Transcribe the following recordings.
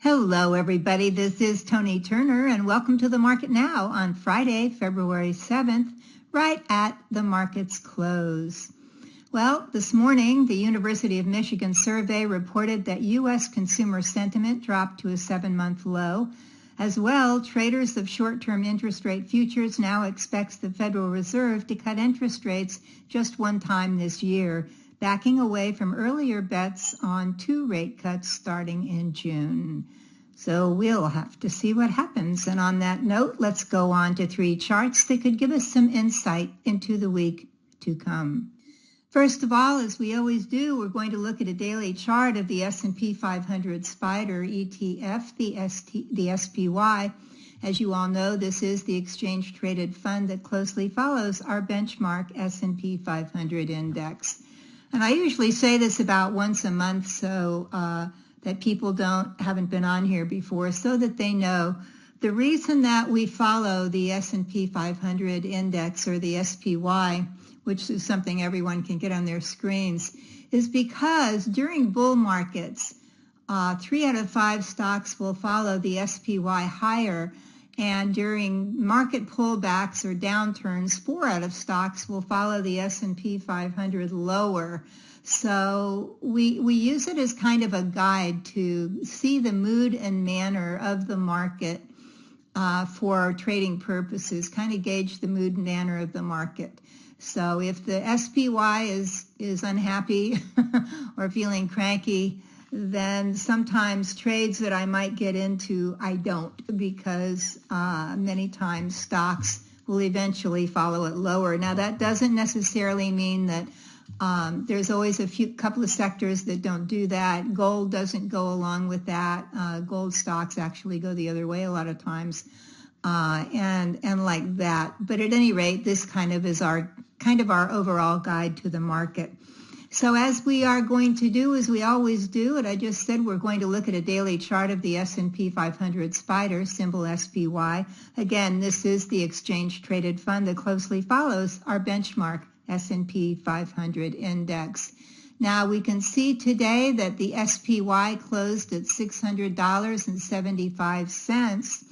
Hello, everybody. This is Toni Turner, and welcome to the Market Now on Friday, February 7th, right at the market's close. Well, this morning, the University of Michigan survey reported that U.S. consumer sentiment dropped to a 7-month low. As well, traders of short-term interest rate futures now expect the Federal Reserve to cut interest rates just one time this year, backing away from earlier bets on 2 rate cuts starting in June. So we'll have to see what happens. And on that note, let's go on to 3 charts that could give us some insight into the week to come. First of all, as we always do, we're going to look at a daily chart of the S&P 500 SPDR ETF, the SPY. As you all know, this is the exchange-traded fund that closely follows our benchmark S&P 500 index. And I usually say this about once a month so that people haven't been on here before, so that they know the reason that we follow the S&P 500 index, or the SPY, which is something everyone can get on their screens, is because during bull markets, 3 out of 5 stocks will follow the SPY higher, and during market pullbacks or downturns, 4 out of stocks will follow the S&P 500 lower. So we use it as kind of a guide to see the mood and manner of the market for trading purposes, kind of gauge the mood and manner of the market. So if the SPY is unhappy or feeling cranky, then sometimes trades that I might get into, I don't, because many times stocks will eventually follow it lower. Now, that doesn't necessarily mean that there's always a couple of sectors that don't do that. Gold doesn't go along with that. Gold stocks actually go the other way a lot of times, and like that. But at any rate, this kind of is our overall guide to the market. So as we are going to do, as we always do, and I just said we're going to look at a daily chart of the S&P 500 SPDR, symbol SPY. Again, this is the exchange-traded fund that closely follows our benchmark S&P 500 index. Now we can see today that the SPY closed at $600.75.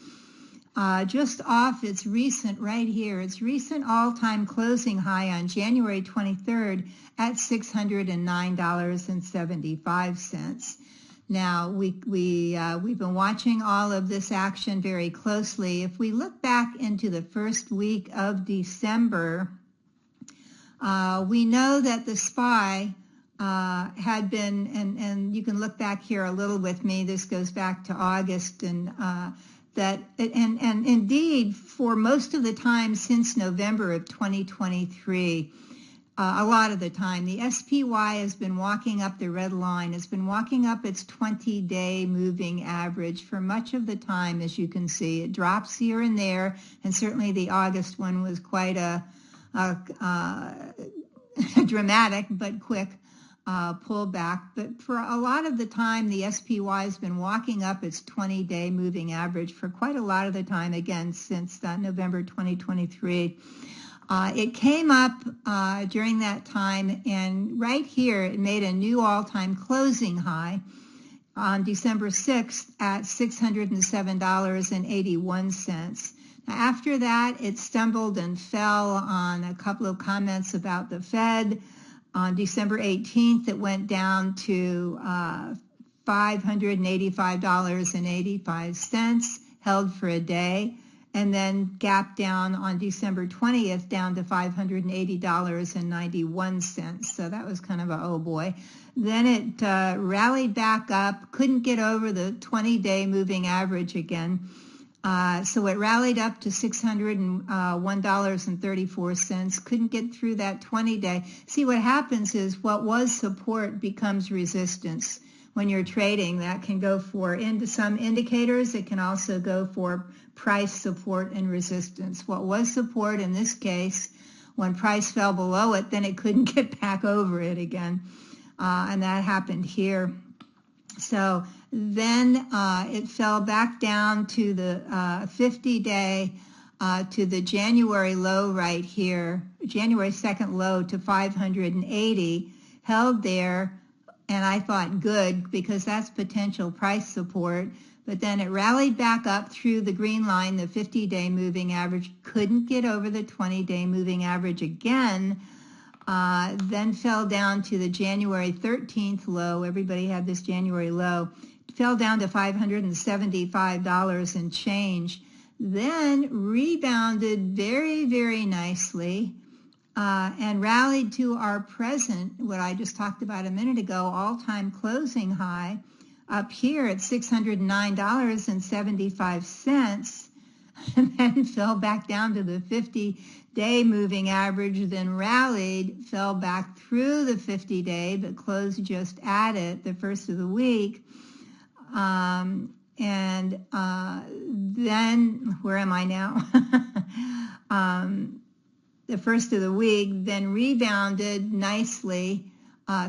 Just off its recent, right here, its recent all-time closing high on January 23rd at $609.75. Now, we've been watching all of this action very closely. If we look back into the first week of December, we know that the SPY had been, and you can look back here a little with me, this goes back to August, and indeed, for most of the time since November of 2023, a lot of the time, the SPY has been walking up the red line, has been walking up its 20-day moving average for much of the time, as you can see. It drops here and there, and certainly the August one was quite a dramatic but quick pullback. But for a lot of the time, the SPY has been walking up its 20-day moving average for quite a lot of the time, again, since November 2023. It came up during that time, and right here, it made a new all-time closing high on December 6th at $607.81. After that, it stumbled and fell on a couple of comments about the Fed. On December 18th, it went down to $585.85, held for a day, and then gapped down on December 20th down to $580.91. So that was kind of a oh boy. Then it rallied back up, couldn't get over the 20-day moving average again. So it rallied up to $601.34, couldn't get through that 20-day. See, what happens is what was support becomes resistance. When you're trading, that can go for into some indicators. It can also go for price support and resistance. What was support in this case, when price fell below it, then it couldn't get back over it again. And that happened here. So then it fell back down to the 50-day, to the January low right here, January 2nd low to 580, held there, and I thought good because that's potential price support. But then it rallied back up through the green line, the 50-day moving average, couldn't get over the 20-day moving average again, then fell down to the January 13th low. Everybody had this January low. Fell down to $575 and change. Then rebounded very, very nicely and rallied to our present, what I just talked about a minute ago, all-time closing high up here at $609.75, and then fell back down to the 50-day moving average, then rallied, fell back through the 50-day, but closed just at it the first of the week. Then, where am I now? The first of the week, then rebounded nicely,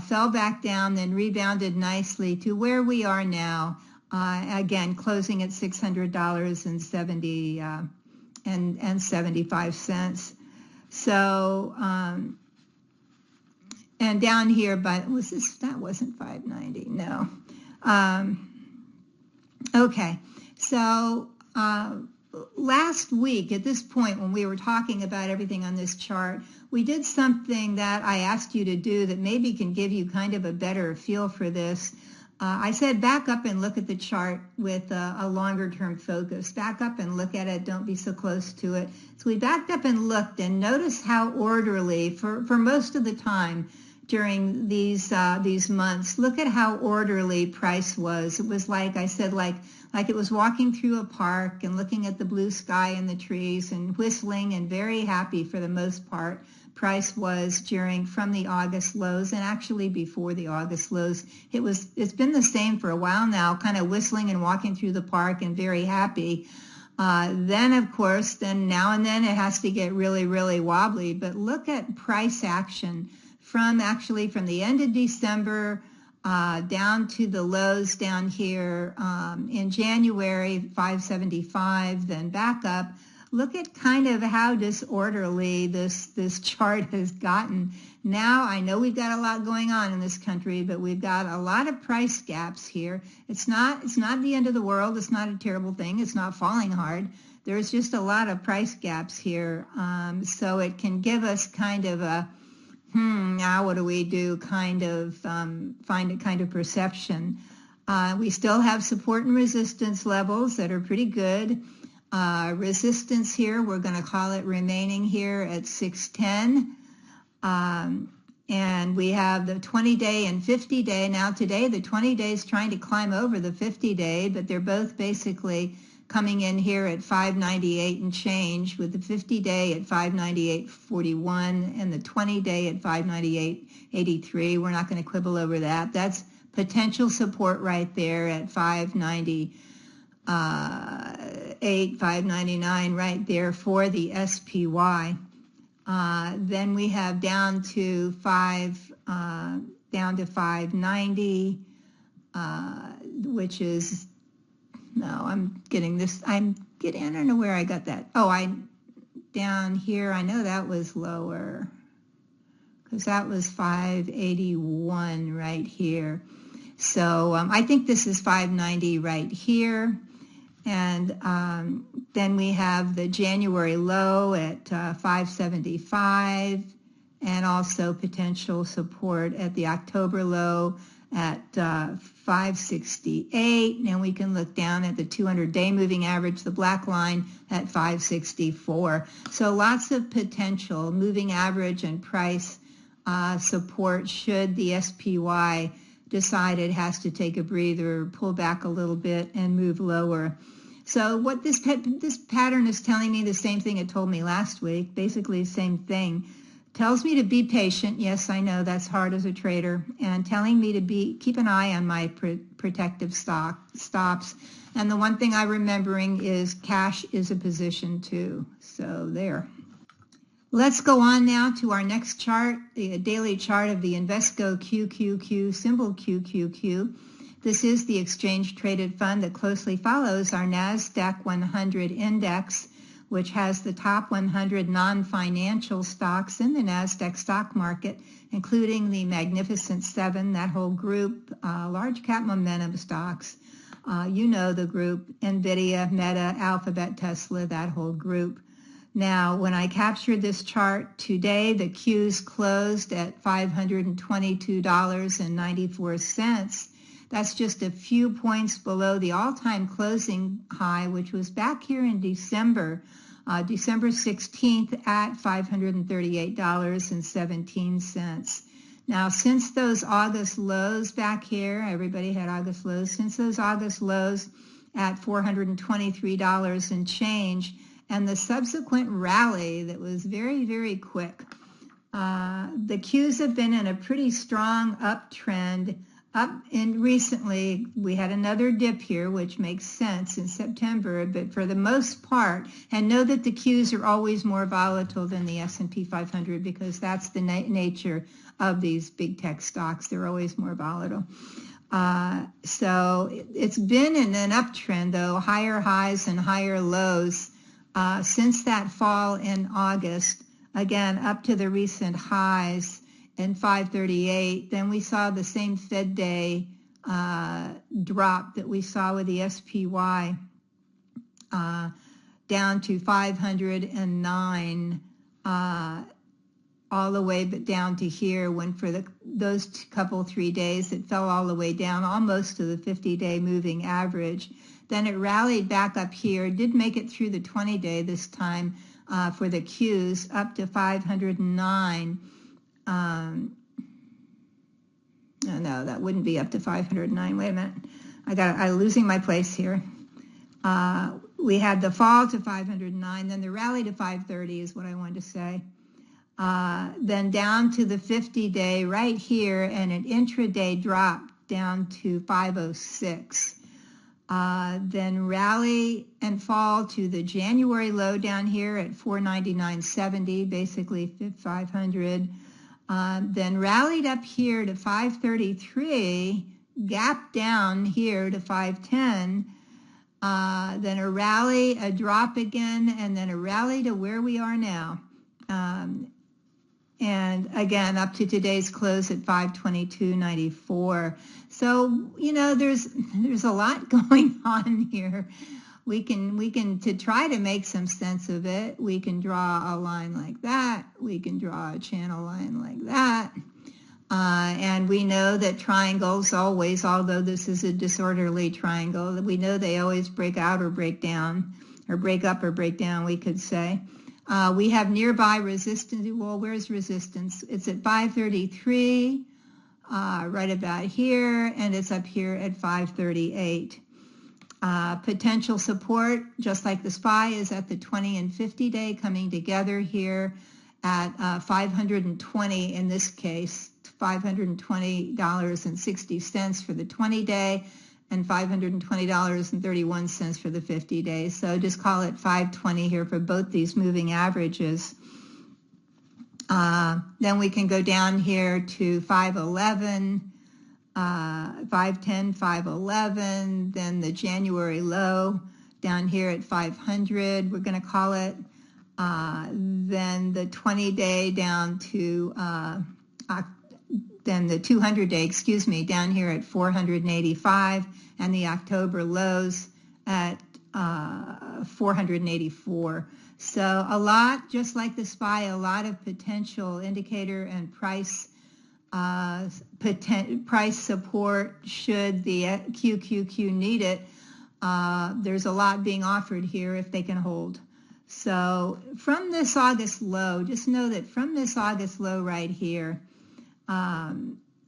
fell back down, then rebounded nicely to where we are now, again, closing at $600.75. So, and down here, but that wasn't 590, no. Okay, so last week at this point when we were talking about everything on this chart, we did something that I asked you to do that maybe can give you kind of a better feel for this. I said back up and look at the chart with a longer term focus. Back up and look at it. Don't be so close to it. So we backed up and looked and notice how orderly for most of the time during these months. Look at how orderly price was. It was like I said, like it was walking through a park and looking at the blue sky and the trees and whistling and very happy for the most part. Price was from the August lows, and actually before the August lows. It's been the same for a while now, kind of whistling and walking through the park and very happy. Then of course, then now and then it has to get really, really wobbly. But look at price action from the end of December down to the lows down here in January, 575, then back up. Look at kind of how disorderly this chart has gotten. Now, I know we've got a lot going on in this country, but we've got a lot of price gaps here. It's not the end of the world. It's not a terrible thing. It's not falling hard. There's just a lot of price gaps here. So it can give us kind of a, now what do we do kind of, find a kind of perception. We still have support and resistance levels that are pretty good. Resistance here, we're going to call it remaining here at 610. And we have the 20-day and 50-day. Now today, the 20-day is trying to climb over the 50-day, but they're both basically coming in here at 598 and change, with the 50-day at 598.41 and the 20-day at 598.83. We're not going to quibble over that. That's potential support right there at 598, 599 right there for the SPY. Then we have down to 590, which is, no, I don't know where I got that. Oh, down here, I know that was lower because that was 581 right here. So I think this is 590 right here. And then we have the January low at 575 and also potential support at the October low at 568. And we can look down at the 200-day moving average, the black line, at 564. So lots of potential moving average and price support should the SPY decide it has to take a breather, pull back a little bit, and move lower. So what this pattern is telling me, the same thing it told me last week, basically the same thing. Tells me to be patient. Yes, I know that's hard as a trader. And telling me to keep an eye on my protective stops. And the one thing I'm remembering is cash is a position too. So there. Let's go on now to our next chart, the daily chart of the Invesco QQQ, symbol QQQ. This is the exchange traded fund that closely follows our NASDAQ 100 index. which has the top 100 non-financial stocks in the NASDAQ stock market, including the Magnificent Seven, that whole group, large cap momentum stocks. You know the group, NVIDIA, Meta, Alphabet, Tesla, that whole group. Now, when I captured this chart today, the Qs closed at $522.94. That's just a few points below the all-time closing high, which was back here in December 16th at $538.17. Now, since those August lows back here, everybody had August lows, since those August lows at $423 and change, and the subsequent rally that was very, very quick, the Qs have been in a pretty strong uptrend. And recently we had another dip here, which makes sense in September, but for the most part, and know that the Qs are always more volatile than the S&P 500 because that's the nature of these big tech stocks. They're always more volatile. So it's been in an uptrend, though, higher highs and higher lows since that fall in August, again, up to the recent highs in 538. Then we saw the same Fed day drop that we saw with the SPY down to 509 all the way but down to here, when for those three days it fell all the way down almost to the 50-day moving average. Then it rallied back up here, did make it through the 20-day this time for the Qs, up to 509. No, that wouldn't be up to 509. Wait a minute. I'm losing my place here. We had the fall to 509, then the rally to 530 is what I wanted to say. Then down to the 50-day right here, and an intraday drop down to 506. Then rally and fall to the January low down here at 499.70, basically 500. Then rallied up here to 533, gap down here to 510. Then a rally, a drop again, and then a rally to where we are now. And again, up to today's close at 522.94. So, you know, there's a lot going on here. We can to try to make some sense of it, we can draw a line like that. We can draw a channel line like that. And we know that triangles always, although this is a disorderly triangle, we know they always break out or break down, or break up or break down, we could say. We have nearby resistance. Well, where's resistance? It's at 533, right about here, and it's up here at 538. Potential support, just like the SPY, is at the 20 and 50 day, coming together here at 520 in this case, $520.60 for the 20 day, and $520.31 for the 50 days. So just call it 520 here for both these moving averages. Then we can go down here to 511, 510, 511, then the January low down here at 500, we're going to call it. Then the 20-day down to, then the 200-day, excuse me, down here at 485, and the October lows at 484. So a lot, just like the SPY, a lot of potential indicator and price support should the QQQ need it. There's a lot being offered here if they can hold. So from this August low, just know that from this August low right here,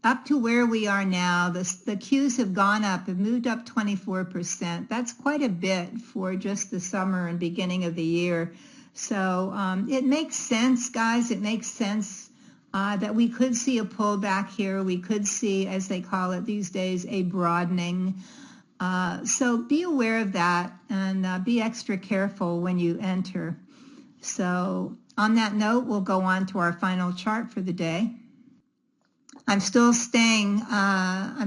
up to where we are now, the Qs have gone up, have moved up 24%. That's quite a bit for just the summer and beginning of the year. So it makes sense, guys. It makes sense that we could see a pullback here. We could see, as they call it these days, a broadening. So be aware of that, and be extra careful when you enter. So on that note, we'll go on to our final chart for the day. I'm still staying kind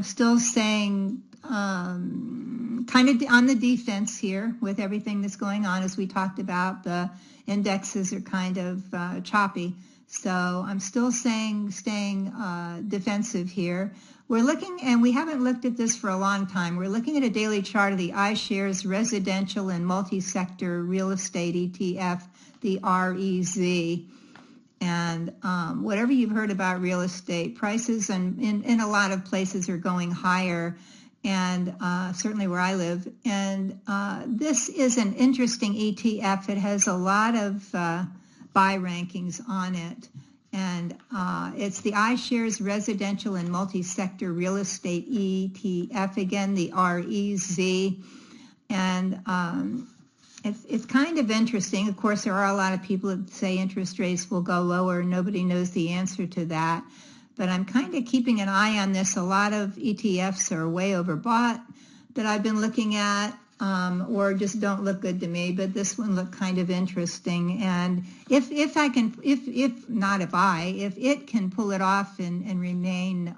kind of on the defense here with everything that's going on. As we talked about, the indexes are kind of choppy. So I'm still staying defensive here. We're looking, and we haven't looked at this for a long time, we're looking at a daily chart of the iShares Residential and Multi-Sector Real Estate ETF, the REZ. And whatever you've heard about real estate, prices in a lot of places are going higher, and certainly where I live. And this is an interesting ETF. It has a lot of buy rankings on it. And it's the iShares Residential and Multi-Sector Real Estate ETF, again, the REZ. And it's kind of interesting. Of course, there are a lot of people that say interest rates will go lower. Nobody knows the answer to that. But I'm kind of keeping an eye on this. A lot of ETFs are way overbought that I've been looking at, or just don't look good to me. But this one looked kind of interesting. And if it can pull it off and remain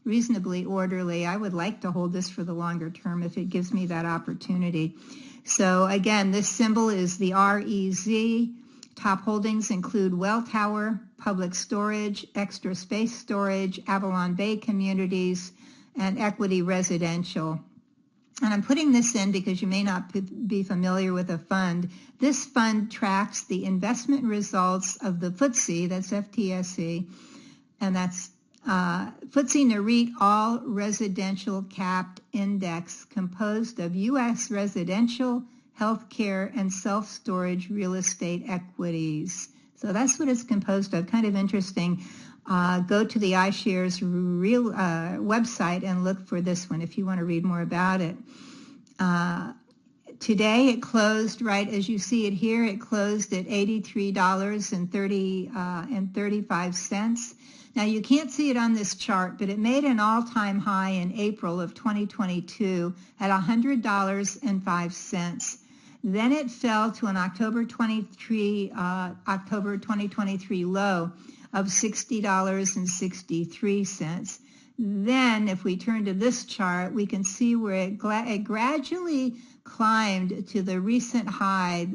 reasonably orderly, I would like to hold this for the longer term if it gives me that opportunity. So again, this symbol is the REZ. Top holdings include Welltower, Public Storage, Extra Space Storage, Avalon Bay Communities, and Equity Residential. And I'm putting this in because you may not be familiar with a fund. This fund tracks the investment results of the FTSE, that's FTSE, and that's FTSE Nareit All Residential Capped Index, composed of U.S. residential, healthcare, and self-storage real estate equities. So that's what it's composed of. Kind of interesting. Go to the iShares website and look for this one if you want to read more about it. Today it closed, right as you see it here, it closed at $83.35. Now you can't see it on this chart, but it made an all-time high in April of 2022 at $100.05. Then it fell to an October 2023 low of $60.63. Then if we turn to this chart, we can see where it gradually climbed to the recent high,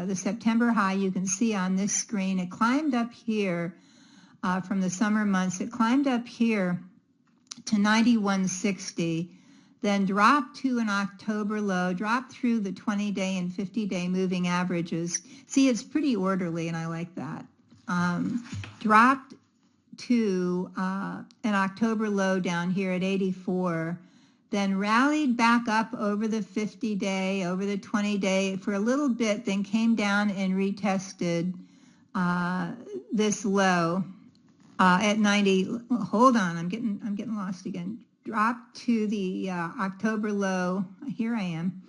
the September high you can see on this screen. It climbed up here from the summer months. It climbed up here to 91.60, then dropped to an October low, dropped through the 20-day and 50-day moving averages. See, it's pretty orderly, and I like that. Dropped to an October low down here at 84, then rallied back up over the 50-day, over the 20-day for a little bit, then came down and retested this low at 90. Hold on, I'm getting lost again. Dropped to the October low. Here I am.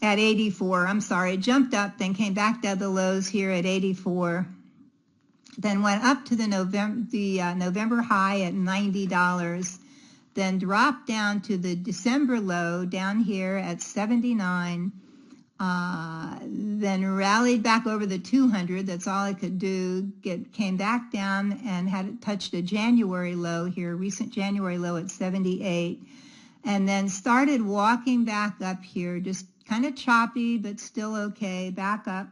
At 84. I'm sorry. Jumped up, then came back to the lows here at 84. Then went up to the November high at $90. Then dropped down to the December low down here at 79. Then rallied back over the 200. That's all it could do. Came back down and had touched a January low here, recent January low at 78. And then started walking back up here, just kind of choppy, but still okay, back up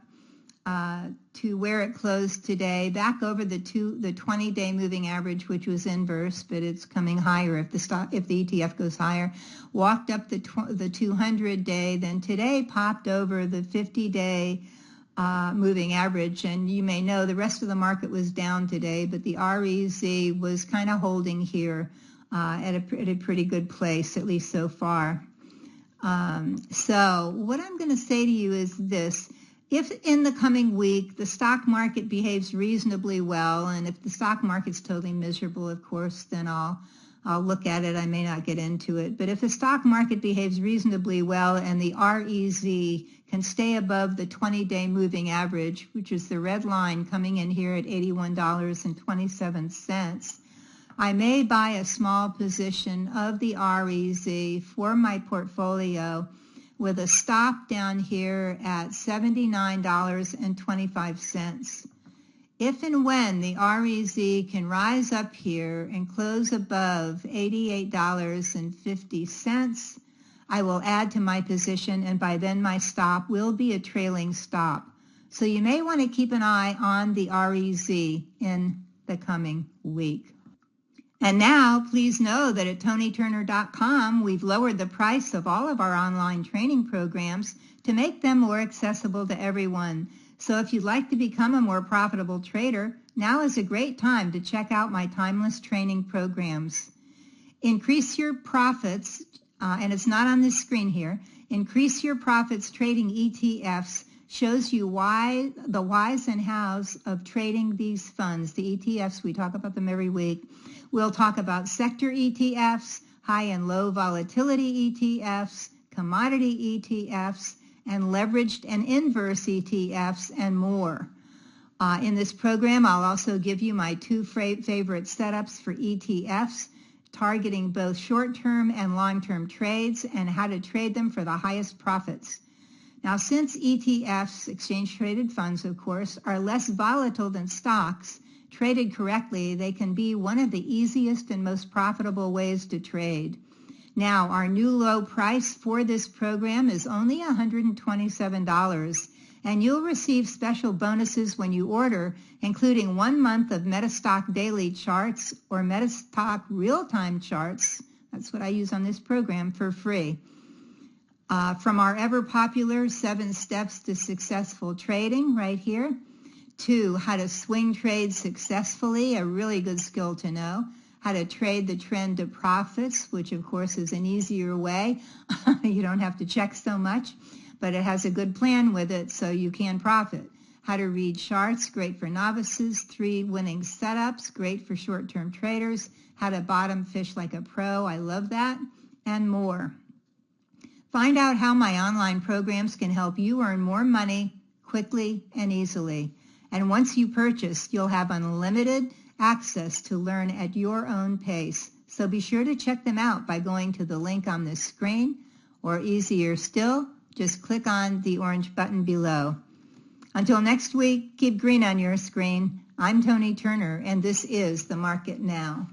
to where it closed today, back over the 20-day moving average, which was inverse, but it's coming higher if the ETF goes higher. Walked up the 200-day, then today popped over the 50-day moving average. And you may know the rest of the market was down today, but the REZ was kind of holding here at a pretty good place, at least so far. So what I'm going to say to you is this. If in the coming week the stock market behaves reasonably well, and if the stock market's totally miserable, of course, then I'll look at it. I may not get into it. But if the stock market behaves reasonably well and the REZ can stay above the 20-day moving average, which is the red line coming in here at $81.27, I may buy a small position of the REZ for my portfolio with a stop down here at $79.25. if and when the REZ can rise up here and close above $88.50, I will add to my position, and by then my stop will be a trailing stop. So you may want to keep an eye on the REZ in the coming week. And now, please know that at ToniTurner.com, we've lowered the price of all of our online training programs to make them more accessible to everyone. So if you'd like to become a more profitable trader, now is a great time to check out my timeless training programs. Increase your profits, and it's not on this screen here, Increase Your Profits Trading ETFs shows you why, the whys and hows of trading these funds, the ETFs. We talk about them every week. We'll talk about sector ETFs, high and low volatility ETFs, commodity ETFs, and leveraged and inverse ETFs, and more. In this program, I'll also give you my two favorite setups for ETFs, targeting both short-term and long-term trades, and how to trade them for the highest profits. Now, since ETFs, exchange-traded funds, of course, are less volatile than stocks, traded correctly, they can be one of the easiest and most profitable ways to trade. Now, our new low price for this program is only $127, and you'll receive special bonuses when you order, including 1 month of Metastock daily charts or Metastock real-time charts, that's what I use on this program, for free. From our ever-popular 7 Steps to Successful Trading right here, to how to swing trade successfully, a really good skill to know, how to trade the trend to profits, which of course is an easier way. You don't have to check so much, but it has a good plan with it so you can profit. How to read charts, great for novices. 3 winning setups, great for short-term traders. How to bottom fish like a pro, I love that, and more. Find out how my online programs can help you earn more money quickly and easily. And once you purchase, you'll have unlimited access to learn at your own pace. So be sure to check them out by going to the link on this screen, or easier still, just click on the orange button below. Until next week, keep green on your screen. I'm Toni Turner, and this is The Market Now.